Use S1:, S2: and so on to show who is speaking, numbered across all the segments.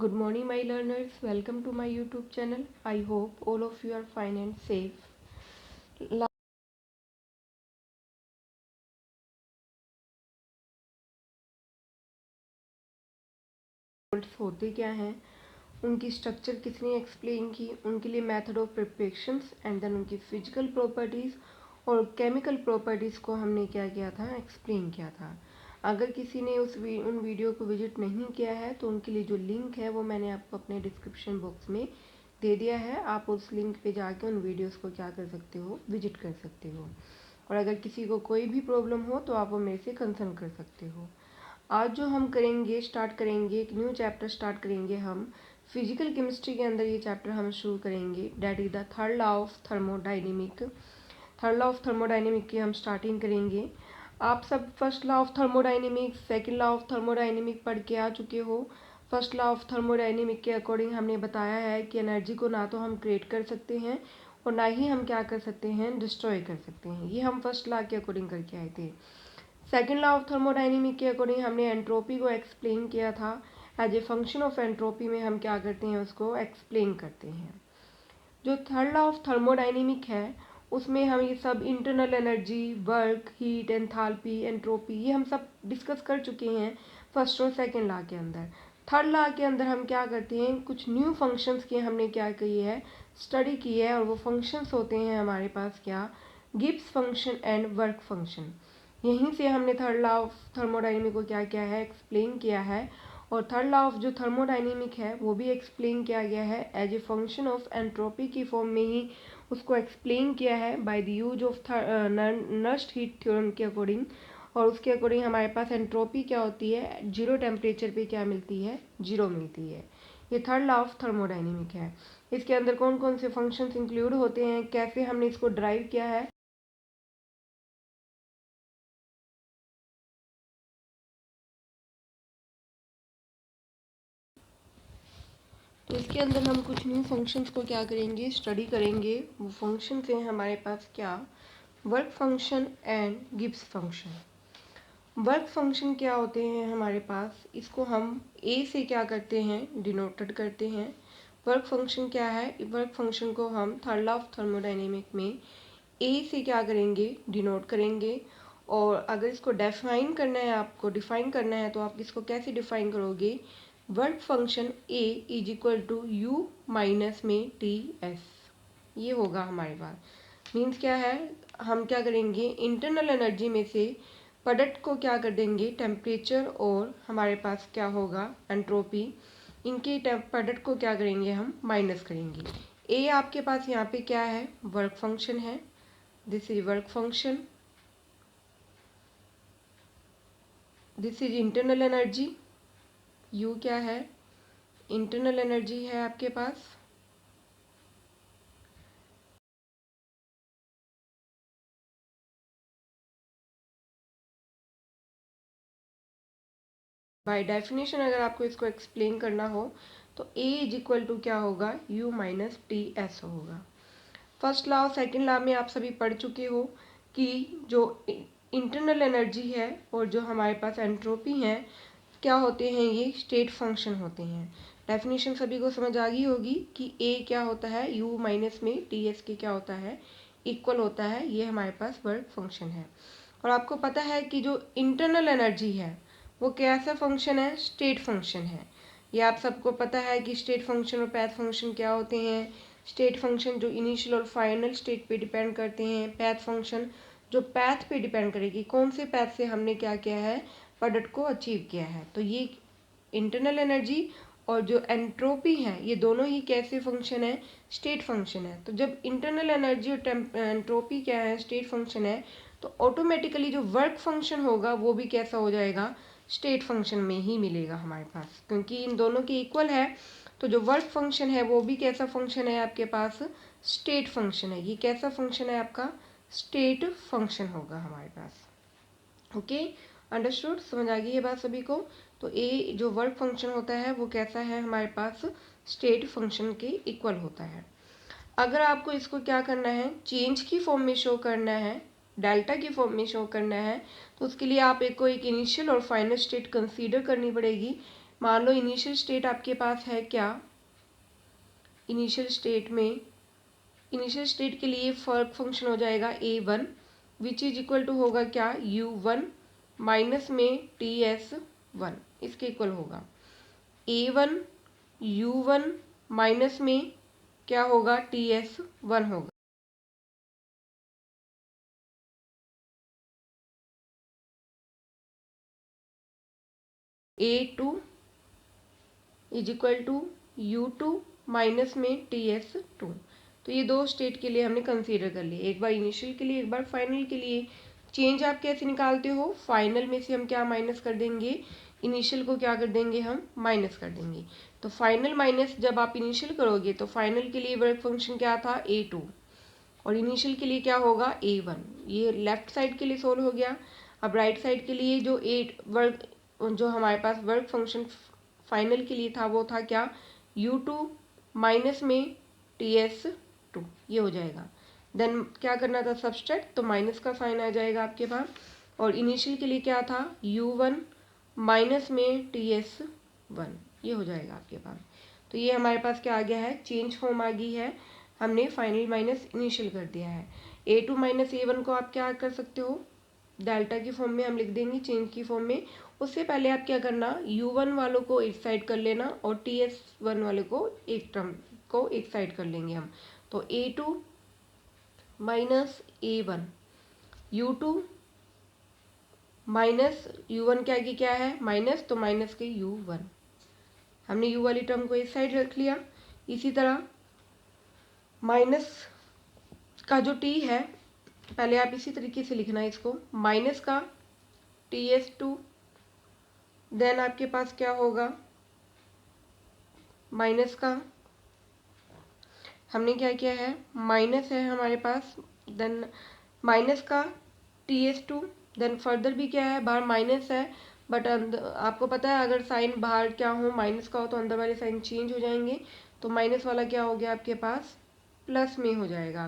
S1: Good morning, my learners. Welcome to my YouTube channel. I hope all of you are fine and safe. होते क्या हैं, उनकी structure किसने explain की, उनके लिए method of preparations and then उनकी फिजिकल प्रॉपर्टीज़ और केमिकल प्रॉपर्टीज़ को हमने क्या किया था, एक्सप्लेन किया था। अगर किसी ने उन वीडियो को विजिट नहीं किया है तो उनके लिए जो लिंक है वो मैंने आपको अपने डिस्क्रिप्शन बॉक्स में दे दिया है। आप उस लिंक पे जाके उन वीडियोस को क्या कर सकते हो, विजिट कर सकते हो। और अगर किसी को कोई भी प्रॉब्लम हो तो आप वो मेरे से कंसर्न कर सकते हो। आज जो हम स्टार्ट करेंगे एक न्यू चैप्टर स्टार्ट करेंगे हम फिजिकल केमिस्ट्री के अंदर। ये चैप्टर हम शुरू करेंगे, that is the third law of thermodynamic. Third law of thermodynamic की हम स्टार्टिंग करेंगे। आप सब first law of thermodynamic, second law of thermodynamic पढ़ के आ चुके हो। फर्स्ट लॉ ऑफ थर्मोडाइनेमिक के अकॉर्डिंग हमने बताया है कि एनर्जी को ना तो हम क्रिएट कर सकते हैं और ना ही हम क्या कर सकते हैं, डिस्ट्रॉय कर सकते हैं। ये हम फर्स्ट लॉ के अकॉर्डिंग करके आए थे। सेकेंड लॉ ऑफ थर्मोडाइनेमिक के अकॉर्डिंग हमने एंट्रोपी को एक्सप्लेन किया था। As a function of entropy में हम क्या करते हैं, उसको एक्सप्लेन करते हैं। जो थर्ड लॉ ऑफ थर्मोडाइनेमिक है उसमें हम ये सब internal energy, work, heat, enthalpy, entropy ये हम सब डिस्कस कर चुके हैं फर्स्ट और सेकेंड लॉ के अंदर। थर्ड लॉ के अंदर हम क्या करते हैं, कुछ न्यू फंक्शंस की हमने क्या की है, स्टडी की है। और वो फंक्शंस होते हैं हमारे पास क्या, Gibbs function and work function. यहीं से हमने थर्ड लॉ ऑफ थर्मोडाइनमिक को क्या किया है, एक्सप्लेन किया है। और थर्ड लॉ ऑफ जो थर्मोडाइनमिक है वो भी एक्सप्लेन किया गया है as a function of entropy की फॉर्म में ही उसको एक्सप्लेन किया है by the use of Nernst heat theorem के अकॉर्डिंग। और उसके अकॉर्डिंग हमारे पास एंट्रोपी क्या होती है, जीरो टेम्परेचर पे क्या मिलती है, जीरो मिलती है। ये थर्ड लॉ ऑफ थर्मोडाइनमिक है। इसके अंदर कौन कौन से फंक्शंस इंक्लूड होते हैं, कैसे हमने इसको ड्राइव किया है, तो इसके अंदर हम कुछ न्यू फंक्शंस को क्या करेंगे, स्टडी करेंगे। वो फंक्शंस हैं हमारे पास क्या, work function and Gibbs function. Work function क्या होते हैं हमारे पास, इसको हम ए से क्या करते हैं, डिनोटेड करते हैं। वर्क फंक्शन क्या है, वर्क फंक्शन को हम थर्ड लॉ ऑफ थर्मोडाइनेमिक में ए से क्या करेंगे, डिनोट करेंगे। और अगर इसको डिफाइन करना है, आपको डिफाइन करना है तो आप इसको कैसे डिफाइन करोगे, work function A is equal to U minus में टी एस। ये होगा हमारे पास। मीन्स क्या है, हम क्या करेंगे, इंटरनल एनर्जी में से प्रोडक्ट को क्या कर देंगे, टेम्परेचर और हमारे पास क्या होगा, एंट्रोपी, इनके प्रोडक्ट को क्या करेंगे, हम माइनस करेंगे। ए आपके पास यहाँ पे क्या है, वर्क फंक्शन है। This is work function, this is internal energy. You क्या है, इंटरनल एनर्जी है आपके पास। बाय डेफिनेशन अगर आपको इसको एक्सप्लेन करना हो तो ए इज इक्वल टू क्या होगा, यू माइनस टी एस होगा। फर्स्ट लॉ और सेकेंड लॉ में आप सभी पढ़ चुके हो कि जो इंटरनल एनर्जी है और जो हमारे पास एंट्रोपी है क्या होते हैं, ये स्टेट फंक्शन होते हैं। डेफिनेशन सभी को समझ आ गई होगी कि ए क्या होता है, यू माइनस में टी एस के क्या होता है, इक्वल होता है। ये हमारे पास वर्क फंक्शन है। और आपको पता है कि जो इंटरनल एनर्जी है वो कैसा फंक्शन है, स्टेट फंक्शन है। ये आप सबको पता है कि स्टेट फंक्शन और पैथ फंक्शन क्या होते हैं। स्टेट फंक्शन जो इनिशियल और फाइनल स्टेट पे डिपेंड करते हैं, पैथ फंक्शन जो पैथ पे डिपेंड करेगी, कौन से पैथ से हमने क्या किया है, प्रोडक्ट को अचीव किया है। तो ये इंटरनल एनर्जी और जो एंट्रोपी है ये दोनों ही कैसे फंक्शन है, स्टेट फंक्शन है। तो जब इंटरनल एनर्जी और एंट्रोपी क्या है, स्टेट फंक्शन है, तो ऑटोमेटिकली जो वर्क फंक्शन होगा वो भी कैसा हो जाएगा, स्टेट फंक्शन में ही मिलेगा हमारे पास, क्योंकि इन दोनों के इक्वल है। तो जो वर्क फंक्शन है वो भी कैसा फंक्शन है आपके पास, स्टेट फंक्शन है। ये कैसा फंक्शन है आपका, स्टेट फंक्शन होगा हमारे पास। ओके, अंडरस्टूड, समझ आ गई ये बात सभी को। तो ए जो वर्क फंक्शन होता है वो कैसा है हमारे पास, स्टेट फंक्शन के इक्वल होता है। अगर आपको इसको क्या करना है, चेंज की फॉर्म में शो करना है, डेल्टा की फॉर्म में शो करना है, तो उसके लिए आप एक इनिशियल और फाइनल स्टेट कंसीडर करनी पड़ेगी। मान लो इनिशियल स्टेट आपके पास है क्या, इनिशियल स्टेट के लिए वर्क फंक्शन हो जाएगा A1 which is equal to होगा क्या, U1 माइनस में TS1, इसके इक्वल होगा A1 U1 माइनस में क्या होगा, TS1 होगा। A2 is equal to U2 minus में TS2। तो ये दो स्टेट के लिए हमने कंसीडर कर लिए, एक बार इनिशियल के लिए एक बार फाइनल के लिए। चेंज आप कैसे निकालते हो, फाइनल में से हम क्या माइनस कर देंगे, इनिशियल को क्या कर देंगे, हम माइनस कर देंगे। तो फाइनल माइनस जब आप इनिशियल करोगे तो फाइनल के लिए वर्क फंक्शन क्या था, A2, और इनिशियल के लिए क्या होगा, A1। ये लेफ्ट साइड के लिए सोल्व हो गया। अब राइट साइड के लिए जो हमारे पास वर्क फंक्शन फाइनल के लिए था वो था क्या, U2 माइनस में TS2, ये हो जाएगा। देन क्या करना था, सब्सट्रैक्ट, तो माइनस का साइन आ जाएगा आपके पास। और इनिशियल के लिए क्या था, U1 माइनस में TS1, ये हो जाएगा आपके पास। तो ये हमारे पास क्या आ गया है, चेंज फॉर्म आ गई है, हमने फाइनल माइनस इनिशियल कर दिया है। A2 माइनस A1 को आप क्या कर सकते हो, डेल्टा की फॉर्म में हम लिख देंगे, चेंज की फॉर्म में। उससे पहले आप क्या करना, U1 वालों को एक साइड कर लेना और TS1 वाले को एक टर्म को एक साइड कर लेंगे हम। तो A2 minus A1, U2 minus U1 क्या की क्या है, माइनस, तो माइनस के U1, हमने U वाली टर्म को इस साइड रख लिया। इसी तरह माइनस का जो T है, पहले आप इसी तरीके से लिखना है इसको, माइनस का TS2, देन आपके पास क्या होगा, माइनस का, हमने क्या किया है, माइनस है हमारे पास, देन माइनस का TS2, देन फर्दर भी क्या है, बाहर माइनस है, बट आपको पता है अगर साइन बाहर क्या हो, माइनस का हो, तो अंदर वाले साइन चेंज हो जाएंगे। तो माइनस वाला क्या हो गया आपके पास, प्लस में हो जाएगा,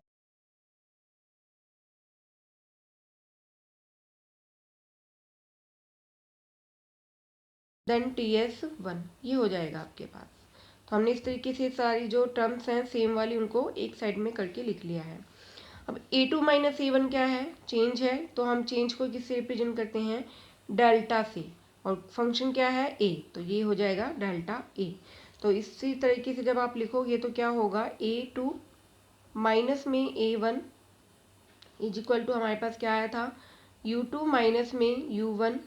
S1: देन TS1, ये हो जाएगा आपके पास। तो हमने इस तरीके से सारी जो टर्म्स हैं सेम वाली उनको एक साइड में करके लिख लिया है। अब A2 माइनस A1 क्या है, चेंज है, तो हम चेंज को किससे रिप्रेजेंट करते हैं, डेल्टा से, और फंक्शन क्या है, A, तो ये हो जाएगा डेल्टा A। तो इसी तरीके से जब आप लिखोगे तो क्या होगा, A2 माइनस में A1 इज इक्वल टू, हमारे पास क्या आया था, U2 माइनस में U1,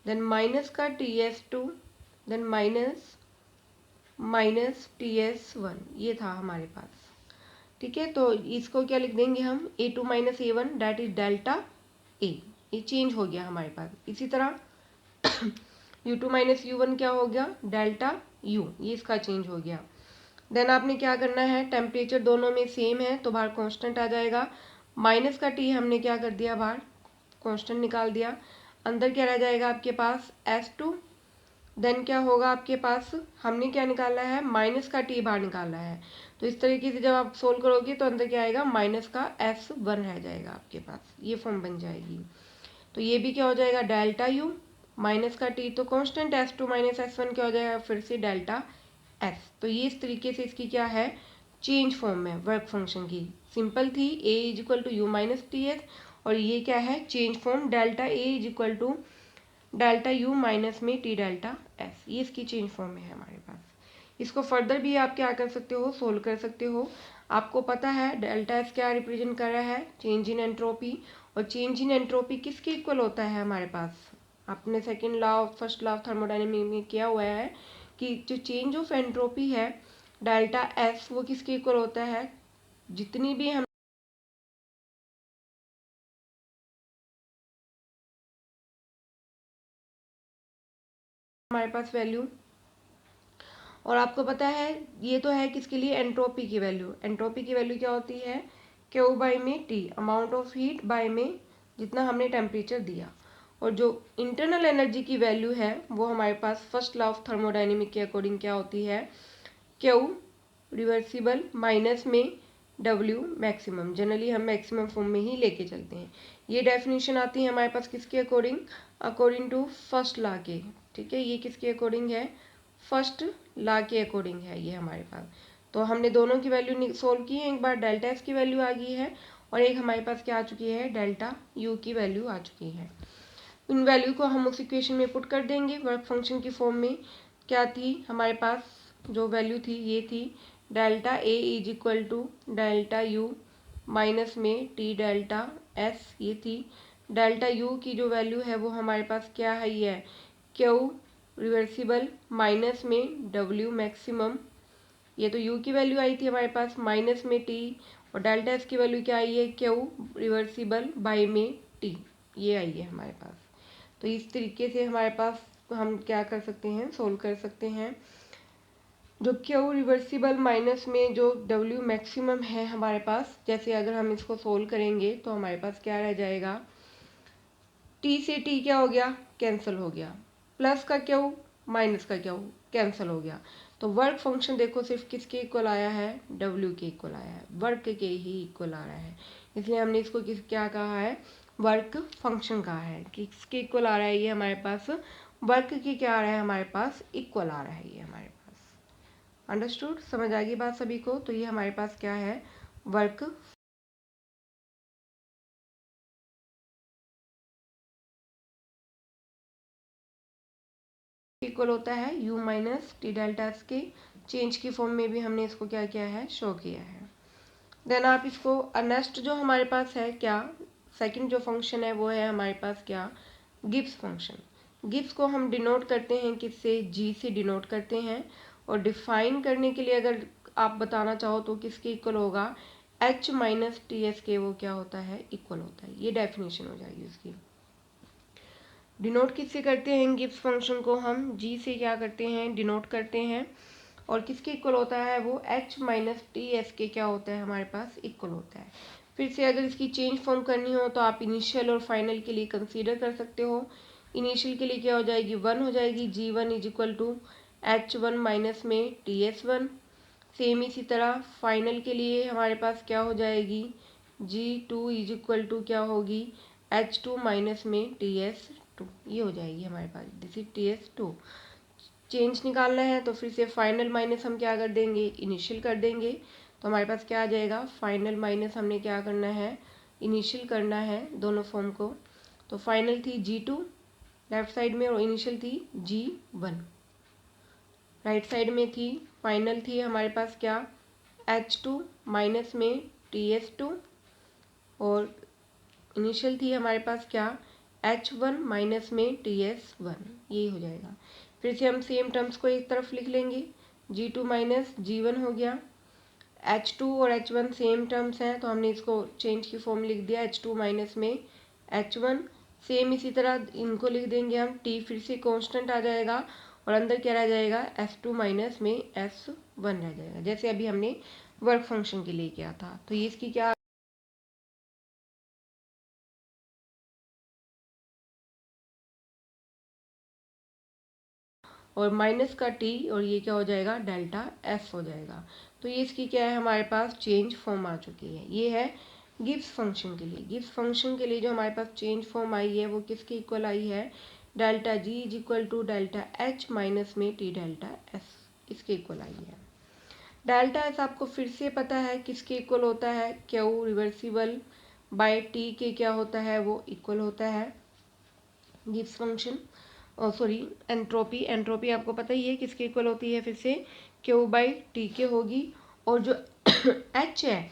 S1: देन माइनस का TS2, देन माइनस TS1, ये था हमारे पास। ठीक है, तो इसको क्या लिख देंगे हम, A2 minus A1 that is delta A, ये चेंज हो गया हमारे पास। इसी तरह U2 माइनस U1 क्या हो गया, डेल्टा U, ये इसका चेंज हो गया। देन आपने क्या करना है, टेम्परेचर दोनों में सेम है तो बाहर कांस्टेंट आ जाएगा, माइनस का T हमने क्या कर दिया, बाहर कांस्टेंट निकाल दिया, अंदर क्या रह जाएगा आपके पास, S2, देन क्या होगा आपके पास, हमने क्या निकाला है, माइनस का T बाहर निकाला है। तो इस तरीके से जब आप सोल्व करोगे तो अंदर क्या आएगा, माइनस का S1 रह जाएगा आपके पास, ये फॉर्म बन जाएगी। तो ये भी क्या हो जाएगा, डेल्टा U माइनस का T, तो कांस्टेंट S2 माइनस S1 क्या हो जाएगा, फिर से डेल्टा S। तो ये इस तरीके से इसकी क्या है, चेंज फॉर्म है वर्क फंक्शन की। सिंपल थी, A is equal to U minus TS, और ये क्या है, change form delta A is equal to delta U minus में T डेल्टा S, ये इसकी चेंज फॉर्म में है हमारे पास। इसको फर्दर भी आप क्या कर सकते हो, सोल्व कर सकते हो। आपको पता है डेल्टा एस क्या रिप्रेजेंट कर रहा है, चेंज इन एंट्रोपी, और चेंज इन एंट्रोपी किसके इक्वल होता है हमारे पास, आपने second law first law of thermodynamic में किया हुआ है कि जो चेंज ऑफ एंट्रोपी है डेल्टा एस, वो किसके इक्वल होता है, जितनी भी हम हमारे पास वैल्यू, और आपको पता है ये तो है किसके लिए, एंट्रोपी की वैल्यू। एंट्रोपी की वैल्यू क्या होती है, क्यू बाई में T, amount of heat bye में जितना हमने टेम्परेचर दिया। और जो इंटरनल एनर्जी की वैल्यू है वो हमारे पास फर्स्ट लॉ ऑफ थर्मोडायनेमिक के अकॉर्डिंग क्या होती है, क्यू रिवर्सिबल माइनस में डब्ल्यू मैक्सिमम। जनरली हम मैक्सिमम फॉर्म में ही लेके चलते हैं। ये डेफिनेशन आती है हमारे पास किसके according, according to first law के, ठीक है, ये किसके अकॉर्डिंग है, फर्स्ट लॉ के अकॉर्डिंग है ये हमारे पास। तो हमने दोनों की वैल्यू सोल्व की है, एक बार डेल्टा एस की वैल्यू आ गई है और एक हमारे पास क्या आ चुकी है, डेल्टा यू की वैल्यू आ चुकी है। इन वैल्यू को हम उस इक्वेशन में पुट कर देंगे वर्क फंक्शन की फॉर्म में। क्या थी हमारे पास जो वैल्यू थी, ये थी delta A is equal to delta U minus में टी डेल्टा एस, ये थी। डेल्टा यू की जो वैल्यू है वो हमारे पास क्या है, ये है क्यू रिवर्सिबल माइनस में डब्ल्यू मैक्सिमम, ये तो यू की वैल्यू आई थी हमारे पास माइनस में टी, और डेल्टा एस की वैल्यू क्या आई है, क्यू रिवर्सिबल बाई में टी, ये आई है हमारे पास। तो इस तरीके से हमारे पास हम क्या कर सकते हैं, सोल्व कर सकते हैं। जो क्यू रिवर्सिबल माइनस में जो डब्ल्यू मैक्सिमम है हमारे पास, जैसे अगर हम इसको सोल्व करेंगे तो हमारे पास क्या रह जाएगा, टी से टी क्या हो गया, कैंसिल हो गया, प्लस का क्यू माइनस का क्यू कैंसिल हो गया। तो वर्क फंक्शन देखो सिर्फ किसके इक्वल आया है, डब्ल्यू के इक्वल आया है, वर्क के ही इक्वल आ रहा है, इसलिए हमने इसको क्या कहा है, वर्क फंक्शन कहा है। किसके इक्वल आ रहा है ये हमारे पास, वर्क के क्या आ रहा है हमारे पास, इक्वल आ रहा है ये हमारे पास। अंडरस्टूड, समझ आ गई बात सभी को। तो ये हमारे पास क्या है, वर्क इक्वल होता है you minus T delta S के। चेंज की फॉर्म में भी हमने इसको क्या किया है, शो किया है। देन आप इसको नेक्स्ट जो हमारे पास है क्या, सेकंड जो फंक्शन है वो है हमारे पास क्या, गिब्स फंक्शन। गिब्स को हम डिनोट करते हैं किससे, जी से डिनोट करते हैं। और डिफाइन करने के लिए अगर आप बताना चाहो तो किसके इक्वल होगा, एच माइनस टी एस के, वो क्या होता है, इक्वल होता है। ये डेफिनेशन हो जाएगी उसकी। डिनोट किससे करते हैं, गिब्स फंक्शन को हम जी से क्या करते हैं, डिनोट करते हैं। और किसके इक्वल होता है वो, एच माइनस टी एस के क्या होता है हमारे पास, इक्वल होता है। फिर से अगर इसकी चेंज फॉर्म करनी हो तो आप इनिशियल और फाइनल के लिए कंसीडर कर सकते हो। इनिशियल के लिए क्या हो जाएगी, वन हो जाएगी, G one is equal to H one minus में टी एस वन। सेम इसी तरह फाइनल के लिए हमारे पास क्या हो जाएगी, G two is equal to क्या होगी, एच टू माइनस में टी एस टू, ये हो जाएगी हमारे पास, this is T S two. Change निकालना है तो फिर से फाइनल माइनस हम क्या कर देंगे, इनिशियल कर देंगे। तो हमारे पास क्या आ जाएगा, फाइनल माइनस हमने क्या करना है, इनिशियल करना है दोनों फॉर्म को। तो फाइनल थी जी टू लेफ्ट साइड में और इनिशियल थी जी वन राइट साइड में थी। फाइनल थी हमारे पास क्या, एच टू माइनस में टी एस टू, और इनिशियल थी हमारे पास क्या, एच वन माइनस में टी एस वन, यही हो जाएगा। फिर से हम सेम टर्म्स को एक तरफ लिख लेंगे, जी टू माइनस जी वन हो गया, एच टू और एच वन सेम टर्म्स हैं तो हमने इसको चेंज की फॉर्म लिख दिया, एच टू माइनस में एच वन। सेम इसी तरह इनको लिख देंगे हम, टी फिर से कांस्टेंट आ जाएगा और अंदर क्या रह जाएगा, एस टू माइनस में एस वन रह जाएगा, जैसे अभी हमने वर्क फंक्शन के लिए किया था। तो ये इसकी क्या, और माइनस का टी और ये क्या हो जाएगा, डेल्टा एफ हो जाएगा। तो ये इसकी क्या है हमारे पास, चेंज फॉर्म आ चुकी है। ये है गिब्स फंक्शन के लिए। गिब्स फंक्शन के लिए जो हमारे पास चेंज फॉर्म आई है वो किसके इक्वल आई है, delta G is equal to delta H minus में टी डेल्टा एस, इसके इक्वल आई है। डेल्टा एस आपको फिर से पता है किसके इक्वल होता है, क्यू रिवर्सिबल बाय टी के क्या होता है, वो इक्वल होता है Gibbs function, sorry entropy. Entropy आपको पता ही है किसके इक्वल होती है, फिर से क्यू बाई टी के होगी। और जो एच है,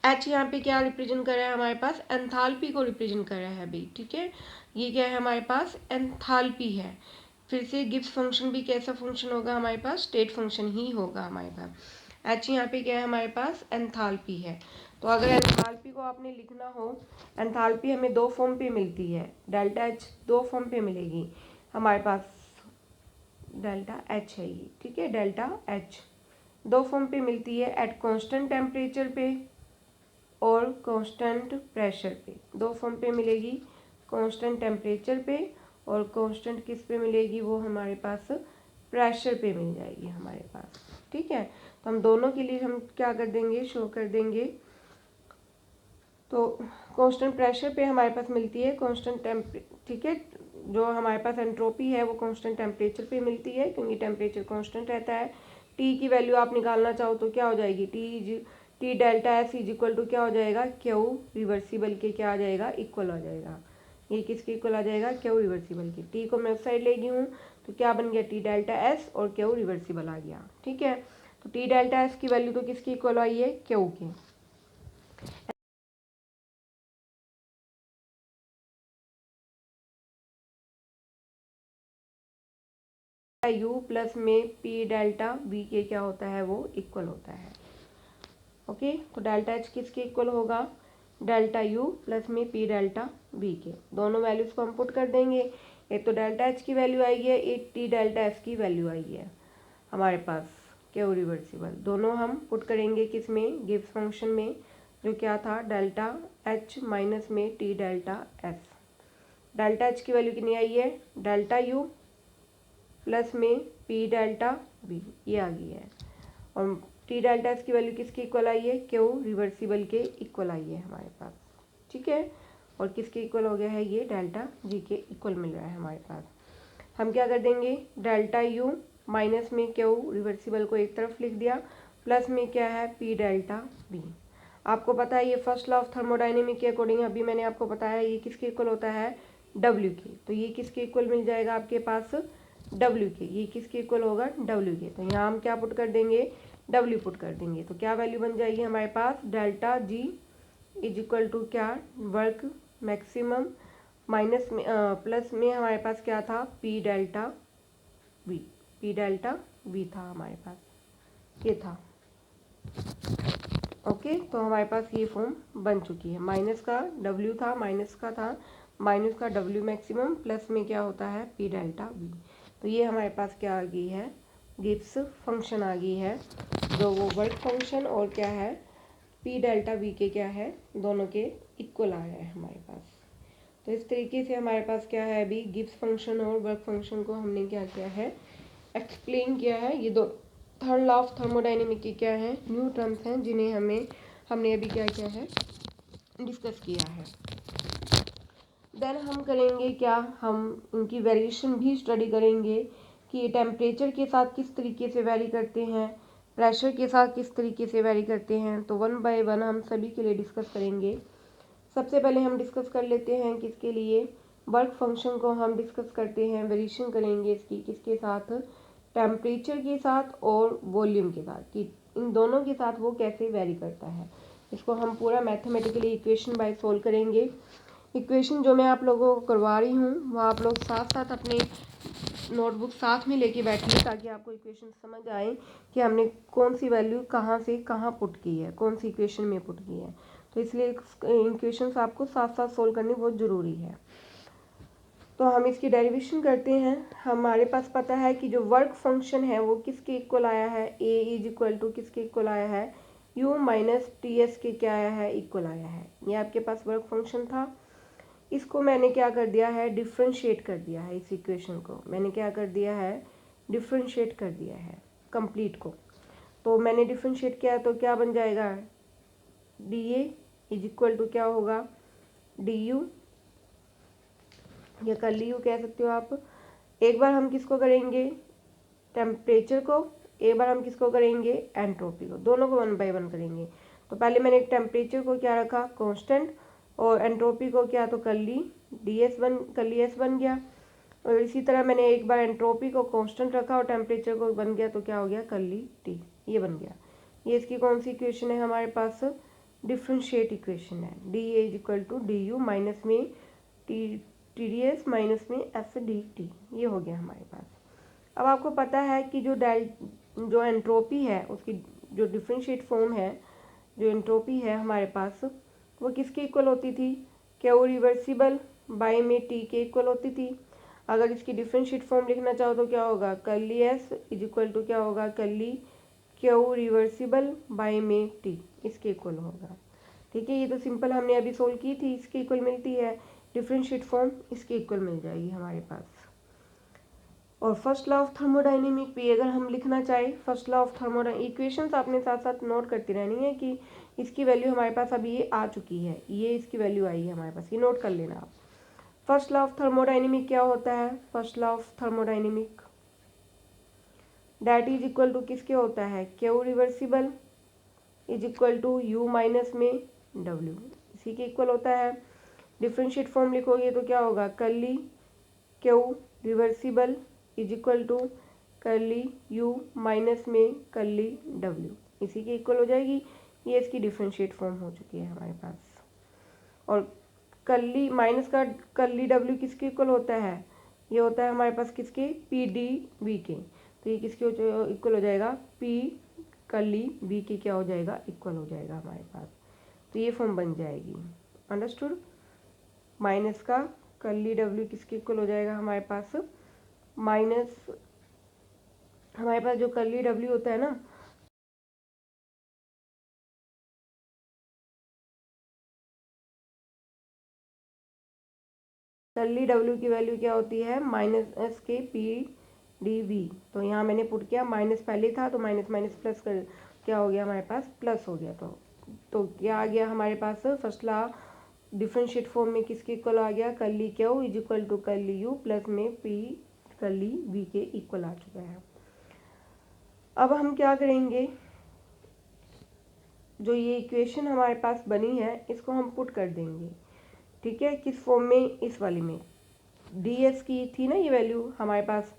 S1: एच यहाँ पे क्या रिप्रेजेंट कर रहा है हमारे पास, एंथाल्पी को रिप्रेजेंट कर रहा है अभी, ठीक है। ये क्या है हमारे पास, एंथाल्पी है। फिर से गिब्स फंक्शन भी कैसा फंक्शन होगा हमारे पास, स्टेट फंक्शन ही होगा हमारे पास। एच यहाँ पे क्या है हमारे पास, एंथाल्पी है। तो अगर एंथाल्पी को आपने लिखना हो, एंथाल्पी हमें दो फॉर्म पे मिलती है, डेल्टा एच दो फॉर्म पे मिलेगी हमारे पास, डेल्टा एच है ये, ठीक है, डेल्टा एच दो फॉर्म पे मिलती है, एट कांस्टेंट टेम्परेचर पे और कांस्टेंट प्रेशर पे, दो फॉर्म पे मिलेगी, कांस्टेंट टेम्परेचर पे और कांस्टेंट किस पे मिलेगी, वो हमारे पास प्रेशर पे मिल जाएगी हमारे पास, ठीक है। तो हम दोनों के लिए हम क्या कर देंगे, शो कर देंगे। तो कांस्टेंट प्रेशर पे हमारे पास मिलती है कांस्टेंट टेम्परेचर, ठीक है, जो हमारे पास एंट्रोपी है वो कांस्टेंट टेम्परेचर पे मिलती है, क्योंकि टेम्परेचर कांस्टेंट रहता है। टी की वैल्यू आप निकालना चाहो तो क्या हो जाएगी, T delta S is equal to क्या हो जाएगा, क्यू रिवर्सिबल के क्या आ जाएगा, इक्वल आ जाएगा। ये किसके इक्वल आ जाएगा, क्यू रिवर्सिबल के। टी को मैं उस साइड ले गई हूँ तो क्या बन गया, टी डेल्टा एस और क्यू रिवर्सिबल आ गया। ठीक है, तो टी डेल्टा एस की वैल्यू तो किसकी इक्वल आई है, क्यू की। यू प्लस में पी डेल्टा वी के क्या होता है, वो इक्वल होता है। ओके, तो डेल्टा एच किसके इक्वल होगा, डेल्टा यू प्लस में पी डेल्टा वी के। दोनों वैल्यूज को हम पुट कर देंगे। एक तो डेल्टा एच की वैल्यू आई है, एक टी डेल्टा एस की वैल्यू आई है हमारे पास, क्यू रिवर्सिबल। दोनों हम पुट करेंगे किस में, गिब्स फंक्शन में, जो क्या था, डेल्टा एच माइनस में T delta S. Delta H की वैल्यू कितनी आई है, डेल्टा यू प्लस में पी डेल्टा वी, ये आ गई है। और टी डेल्टा एस की वैल्यू किसकी इक्वल आई है, क्यू रिवर्सिबल के इक्वल आई है हमारे पास। ठीक है, और किसके इक्वल हो गया है, ये डेल्टा जी के इक्वल मिल रहा है हमारे पास। हम क्या कर देंगे, डेल्टा यू माइनस में क्यू रिवर्सिबल को एक तरफ लिख दिया, प्लस में क्या है, पी डेल्टा वी। आपको पता है ये फर्स्ट लॉ ऑफ थर्मोडाइनेमिक के अकॉर्डिंग अभी मैंने आपको बताया ये किसके इक्वल होता है, डब्ल्यू के। तो ये किसके इक्वल मिल जाएगा आपके पास, डब्ल्यू के। ये किसके इक्वल होगा, डब्ल्यू के। तो यहाँ हम क्या पुट कर देंगे, डब्ल्यू पुट कर देंगे। तो क्या वैल्यू बन जाएगी हमारे पास, delta G is equal to क्या, वर्क मैक्सिमम माइनस में प्लस में हमारे पास क्या था, P delta V. P delta V था हमारे पास, ये था। ओके, तो हमारे पास ये फॉर्म बन चुकी है। माइनस का डब्ल्यू था, माइनस का था, माइनस का डब्ल्यू मैक्सिमम, प्लस में क्या होता है, पी डेल्टा वी। तो ये हमारे पास क्या आ गई है, गिब्स फंक्शन आ गई है, जो वो वर्क फंक्शन और क्या है, पी डेल्टा वी के क्या है, दोनों के इक्वल आ रहा है हमारे पास। तो इस तरीके से हमारे पास क्या है, अभी गिब्स फंक्शन और वर्क फंक्शन को हमने क्या किया है, एक्सप्लेन किया है। ये दो थर्ड लॉ ऑफ थर्मोडाइनेमिक के क्या है, न्यू टर्म्स हैं, जिन्हें हमने अभी क्या किया है, डिस्कस किया है। देन हम करेंगे क्या, हम इनकी वेरिएशन भी स्टडी करेंगे कि ये टेम्परेचर के साथ किस तरीके से वेरी करते हैं, प्रेशर के साथ किस तरीके से वेरी करते हैं। तो वन बाय वन हम सभी के लिए डिस्कस करेंगे। सबसे पहले हम डिस्कस कर लेते हैं किसके लिए, वर्क फंक्शन को हम डिस्कस करते हैं, वेरिएशन करेंगे इसकी किसके साथ, टेम्परेचर के साथ और वॉल्यूम के साथ, कि इन दोनों के साथ वो कैसे वेरी करता है। इसको हम पूरा मैथमेटिकली इक्वेशन बाय सोल्व करेंगे। इक्वेशन जो मैं आप लोगों को करवा रही हूँ वो आप लोग साथ साथ अपने नोटबुक साथ में लेके बैठिए, ताकि आपको इक्वेशन समझ आए कि हमने कौन सी वैल्यू कहाँ से कहाँ पुट की है, कौन सी इक्वेशन में पुट की है। तो इसलिए इक्वेशंस आपको साथ साथ सोल्व करनी बहुत ज़रूरी है। तो हम इसकी डेरिवेशन करते हैं। हमारे पास पता है कि जो वर्क फंक्शन है वो किसके इक्वल आया है, ए इज इक्वल टू किसके इक्वल आया है, यू माइनस टी एस के क्या आया है, इक्वल आया है। ये आपके पास वर्क फंक्शन था। इसको मैंने क्या कर दिया है, डिफ्रेंशिएट कर दिया है। इस इक्वेशन को मैंने क्या कर दिया है, डिफ्रेंशिएट कर दिया है कंप्लीट को। तो मैंने डिफ्रेंशिएट किया तो क्या बन जाएगा, D A is equal to क्या होगा, डी यू या कर्ली यू कह सकते हो आप। एक बार हम किसको करेंगे, टेम्परेचर को, एक बार हम किसको करेंगे, एंट्रोपी को। दोनों को वन बाय वन करेंगे। तो पहले मैंने टेम्परेचर को क्या रखा, कांस्टेंट, और एंट्रोपी को क्या, तो कर्ली एस बन गया। और इसी तरह मैंने एक बार एंट्रोपी को कांस्टेंट रखा और टेम्परेचर को बन गया, तो क्या हो गया, कर्ली टी, ये बन गया। ये इसकी कौन सी इक्वेशन है हमारे पास, डिफ्रेंशिएट इक्वेशन है। D A is equal to D U minus में टी डी एस माइनस में एफ डी टी, ये हो गया हमारे पास। अब आपको पता है कि जो एंट्रोपी है उसकी जो डिफ्रेंशिएट फॉर्म है, जो एंट्रोपी है हमारे पास, वो किसके इक्वल होती थी, क्यू रिवर्सिबल बाय में टी के इक्वल होती थी। अगर इसकी डिफ्रेंशिएट फॉर्म लिखना चाहो तो क्या होगा, curly S is equal to क्या होगा, कर्ली क्यू रिवर्सिबल बाय में टी, इसके इक्वल होगा। ठीक है, ये तो सिंपल हमने अभी सोल्व की थी, इसके इक्वल मिलती है। डिफरेंशिएट फॉर्म इसके इक्वल मिल जाएगी हमारे पास। और फर्स्ट लॉ ऑफ थर्मोडाइनेमिक भी अगर हम लिखना चाहें, first law of thermodynamic equations आपने साथ साथ नोट करती रहनी है कि इसकी वैल्यू हमारे पास अभी ये आ चुकी है, ये इसकी वैल्यू आई है हमारे पास, ये नोट कर लेना आप। फर्स्ट लॉ ऑफ थर्मोडाइनमिक क्या होता है? First law of thermodynamic that is equal to किसके होता है? Q reversible is equal to U minus में डब्ल्यू, इसी के इक्वल होता है। डिफरेंशिएट फॉर्म लिखोगे तो क्या होगा? Curly Q reversible is equal to curly U minus में कर्ली डब्ल्यू, इसी के इक्वल हो जाएगी। ये इसकी डिफरेंशिएट फॉर्म हो चुकी है हमारे पास। और कर्ली माइनस का कर्ली डब्ल्यू किसके इक्वल होता है? ये होता है हमारे पास किसके? पी डी वी के। तो ये किसके इक्वल हो जाएगा? पी कर्ली वी के क्या हो जाएगा? इक्वल हो जाएगा हमारे पास। तो ये फॉर्म बन जाएगी। अंडरस्टूड? माइनस का कर्ली डब्ल्यू किसके इक्वल हो जाएगा हमारे पास? माइनस हमारे पास जो कर्ली डब्ल्यू होता है ना, कर्ली डब्ल्यू की वैल्यू क्या होती है? माइनस एस के पी डी वी। तो यहाँ मैंने पुट किया, माइनस पहले था तो माइनस माइनस प्लस कर क्या हो गया हमारे पास? प्लस हो गया। तो क्या आ गया हमारे पास? फर्स्ट लॉ डिफरेंशिएट फॉर्म में किसके इक्वल आ गया? Curly Q is equal to curly U plus में पी कर्ली वी के इक्वल आ चुका है। अब हम क्या करेंगे? जो ये इक्वेशन हमारे पास बनी है इसको हम पुट कर देंगे। ठीक है, किस फॉर्म में? इस वाली में। डी एस की थी ना ये वैल्यू हमारे पास,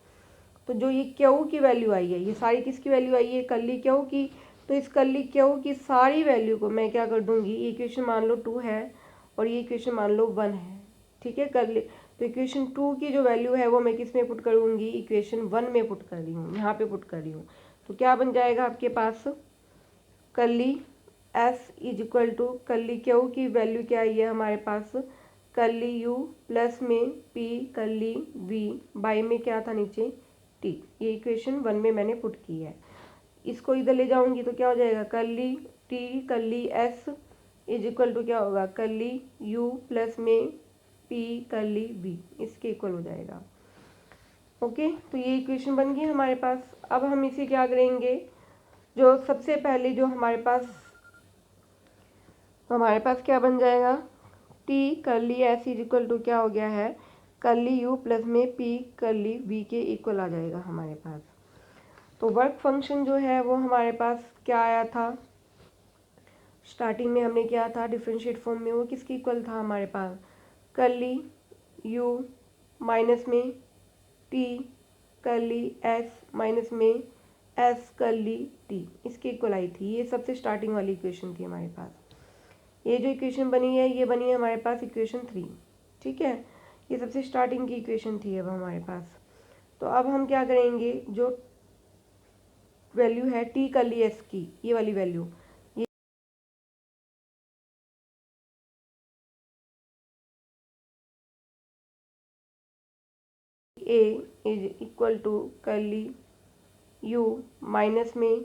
S1: तो जो ये क्यू की वैल्यू आई है, ये सारी किसकी वैल्यू आई है? कर्ली क्यू की। तो इस कर्ली क्यू की सारी वैल्यू को मैं क्या कर दूंगी? ये इक्वेशन मान लो 2 है और ये इक्वेशन मान लो 1 है। ठीक है, कर्ली तो इक्वेशन 2 की जो वैल्यू है वो मैं किस में पुट करूँगी? इक्वेशन 1 में पुट कर रही हूँ, यहाँ पे पुट कर रही हूँ। तो क्या बन जाएगा आपके पास? Curly S is equal to curly Q की वैल्यू क्या आई है हमारे पास? कर्ली यू प्लस में पी कर्ली वी बाई में क्या था नीचे? टी। ये इक्वेशन 1 में मैंने पुट की है। इसको इधर ले जाऊंगी तो क्या हो जाएगा? Curly T curly S is equal to क्या होगा? कर्ली यू प्लस में पी कर्ली वी, इसके इक्वल हो जाएगा। ओके, तो ये इक्वेशन बन गई हमारे पास। अब हम इसे क्या करेंगे? जो सबसे पहले जो हमारे पास क्या बन जाएगा? T curly S is equal to क्या हो गया है? कर्ली यू प्लस में पी कर्ली वी के इक्वल आ जाएगा हमारे पास। तो वर्क फंक्शन जो है वो हमारे पास क्या आया था? स्टार्टिंग में हमने क्या था डिफरेंशिएट फॉर्म में? वो किसके इक्वल था हमारे पास? कर्ली यू माइनस में टी कर्ली एस माइनस में एस कर्ली टी, इसके इक्वल आई थी। ये सबसे स्टार्टिंग वाली इक्वेशन थी हमारे पास। ये जो इक्वेशन बनी है ये बनी है हमारे पास इक्वेशन 3। ठीक है, ये सबसे स्टार्टिंग की इक्वेशन थी अब हमारे पास। तो अब हम क्या करेंगे? जो वैल्यू है टी कर्ली एस की, ये वाली value, A is equal to curly U minus में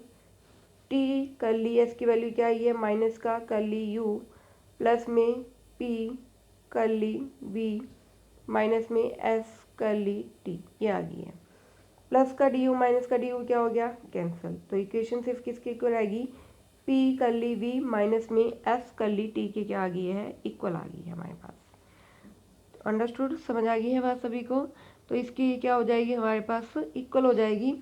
S1: टी कर्ली एस की वैल्यू क्या आई है? माइनस का कर्ली यू प्लस में पी कर्ली वी माइनस में एस कर्ली टी, ये आ गई है। प्लस का डी यू माइनस का डी यू क्या हो गया? कैंसिल। तो इक्वेशन सिर्फ किसके इक्वल आएगी? पी कर्ली वी माइनस में एस कर्ली टी की क्या आ गई है? इक्वल आ गई है हमारे पास। अंडरस्टूड? समझ आ गई है बात सभी को? तो इसकी क्या हो जाएगी हमारे पास? इक्वल हो जाएगी।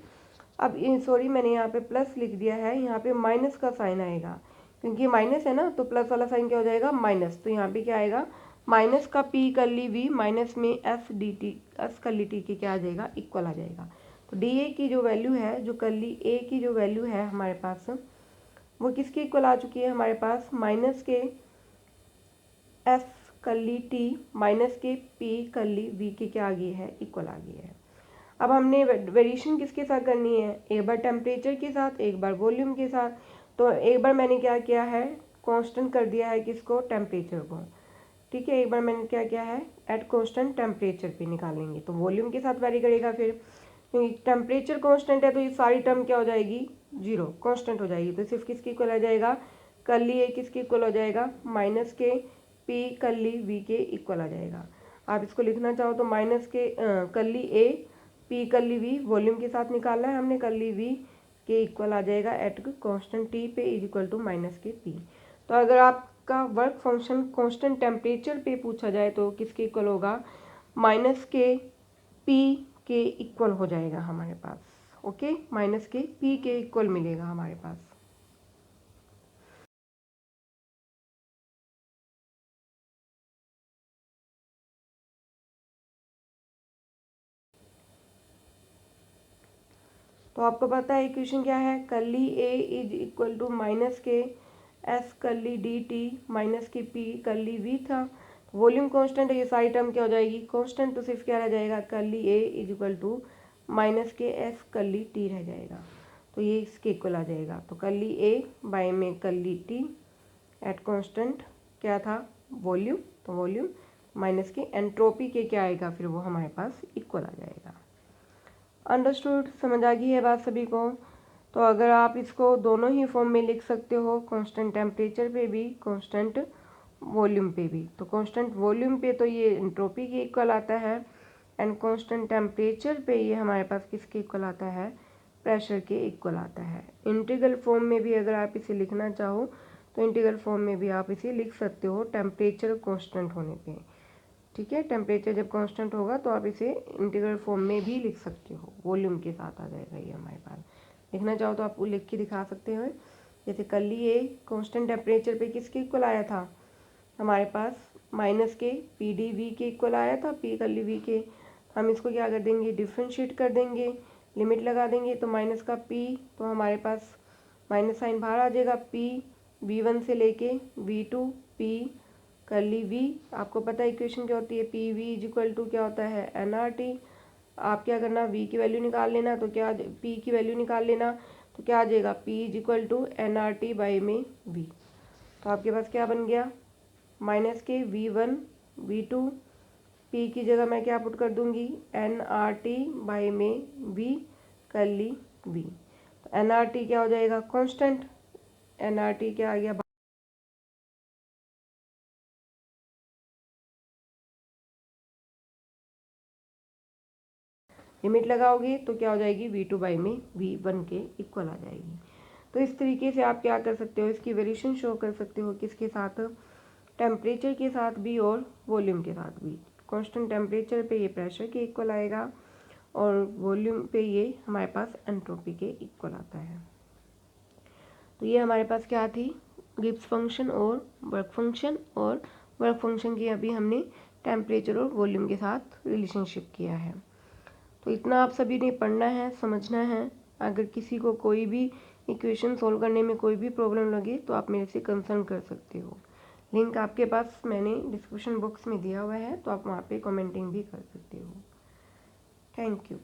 S1: अब सॉरी मैंने यहाँ पे प्लस लिख दिया है, यहाँ पे माइनस का साइन आएगा क्योंकि माइनस है ना, तो प्लस वाला साइन क्या हो जाएगा? माइनस। तो यहाँ पे क्या आएगा? माइनस का पी कर्ली वी माइनस में S D T S curly T की क्या आ जाएगा? इक्वल आ जाएगा। तो डी ए की जो वैल्यू है, जो कर्ली ए की जो वैल्यू है हमारे पास, वो किसके इक्वल आ चुकी है हमारे पास? माइनस के S curly T minus K P curly we की क्या आ गई है? इक्वल आ गई है। अब हमने वेरिएशन किसके साथ करनी है? एक बार टेम्परेचर के साथ, एक बार वॉल्यूम के साथ। तो एक बार मैंने क्या किया है? कांस्टेंट कर दिया है किसको? टेम्परेचर को। ठीक है, एक बार मैंने क्या किया है? एट कांस्टेंट टेम्परेचर पे निकालेंगे। तो वॉल्यूम के साथ वेरी करेगा फिर, क्योंकि टेम्परेचर कांस्टेंट है तो ये सारी टर्म क्या हो जाएगी? जीरो, कांस्टेंट हो जाएगी। तो सिर्फ किसके इक्वल आ जाएगा? कर्ली ए किसके इक्वल हो जाएगा? Minus K P curly V के इक्वल आ जाएगा। आप इसको लिखना चाहो तो माइनस के curly A P curly V volume के साथ निकालना है हमने, कर्ली वी के इक्वल आ जाएगा एट कांस्टेंट टी पे is equal to minus K P. तो अगर आपका वर्क फंक्शन कांस्टेंट टेम्परेचर पे पूछा जाए तो किसके इक्वल होगा? माइनस के पी के इक्वल हो जाएगा हमारे पास। ओके, माइनस के पी के इक्वल मिलेगा हमारे पास। तो आपको पता है इक्वेशन क्या है, curly A is equal to minus के S curly D T minus K P curly V था। वॉल्यूम कांस्टेंट है, ये सारी टर्म क्या हो जाएगी कांस्टेंट, तो सिर्फ क्या रह जाएगा curly A is equal to minus के एस कर्ली टी रह जाएगा। तो ये इसके इक्वल आ जाएगा। तो कर्ली ए बाय में कर्ली टी एट कांस्टेंट क्या था वॉल्यूम, तो वॉल्यूम माइनस के एंट्रोपी के क्या आएगा फिर वो हमारे पास इक्वल आ जाएगा। अंडरस्टूड, समझ आ गई है बात सभी को। तो अगर आप इसको दोनों ही फॉर्म में लिख सकते हो, कांस्टेंट टेम्परेचर पे भी कांस्टेंट वॉल्यूम पे भी। तो कांस्टेंट वॉल्यूम पे तो ये एंट्रोपी के इक्वल आता है एंड कांस्टेंट टेम्परेचर पे ये हमारे पास किसके इक्वल आता है, प्रेशर के इक्वल आता है। इंटीग्रल फॉर्म में भी अगर आप इसे लिखना चाहो तो इंटीग्रल फॉर्म में भी आप इसे लिख सकते हो टेम्परेचर कांस्टेंट होने पे। ठीक है, टेम्परेचर जब कांस्टेंट होगा तो आप इसे इंटीग्रल फॉर्म में भी लिख सकते हो, वॉल्यूम के साथ आ जाएगा ये हमारे पास। लिखना चाहो तो आप लिख के दिखा सकते हो। जैसे कर्ली ए कांस्टेंट टेम्परेचर पे किसके इक्वल आया था हमारे पास, minus K P D we के इक्वल आया था, पी कर्ली वी के। हम इसको क्या कर देंगे, डिफ्रेंशिएट कर देंगे, लिमिट लगा देंगे। तो माइनस का पी, तो हमारे पास माइनस साइन बाहर आ जाएगा, पी V1 से लेके V2 पी कर्ली वी। आपको पता है इक्वेशन क्या होती है, P V is equal to क्या होता है NRT। आप क्या करना, वी की वैल्यू निकाल लेना, तो क्या पी की वैल्यू निकाल लेना, तो क्या आ जाएगा P is equal to NRT by में वी। तो आपके पास क्या बन गया, माइनस के V1 V2 पी की जगह मैं क्या पुट कर दूंगी NRT बाई में वी कर्ली वी। तो NRT क्या हो जाएगा कांस्टेंट, NRT क्या आ गया, लिमिट लगाओगे तो क्या हो जाएगी V2 बाई में V1 के इक्वल आ जाएगी। तो इस तरीके से आप क्या कर सकते हो, इसकी वेरिएशन शो कर सकते हो किसके साथ, टेम्परेचर के साथ भी और वॉल्यूम के साथ भी। कांस्टेंट टेम्परेचर पे ये प्रेशर के इक्वल आएगा और वॉल्यूम पे ये हमारे पास एंट्रोपी के इक्वल आता है। तो ये हमारे पास क्या थी, गिब्स फंक्शन और वर्क फंक्शन, और वर्क फंक्शन की अभी हमने टेम्परेचर और वॉल्यूम के साथ रिलेशनशिप किया है। तो इतना आप सभी ने पढ़ना है, समझना है। अगर किसी को कोई भी इक्वेशन सॉल्व करने में कोई भी प्रॉब्लम लगे तो आप मेरे से कंसर्न कर सकते हो। लिंक आपके पास मैंने डिस्क्रिप्शन बॉक्स में दिया हुआ है, तो आप वहाँ पे कमेंटिंग भी कर सकते हो। Thank you.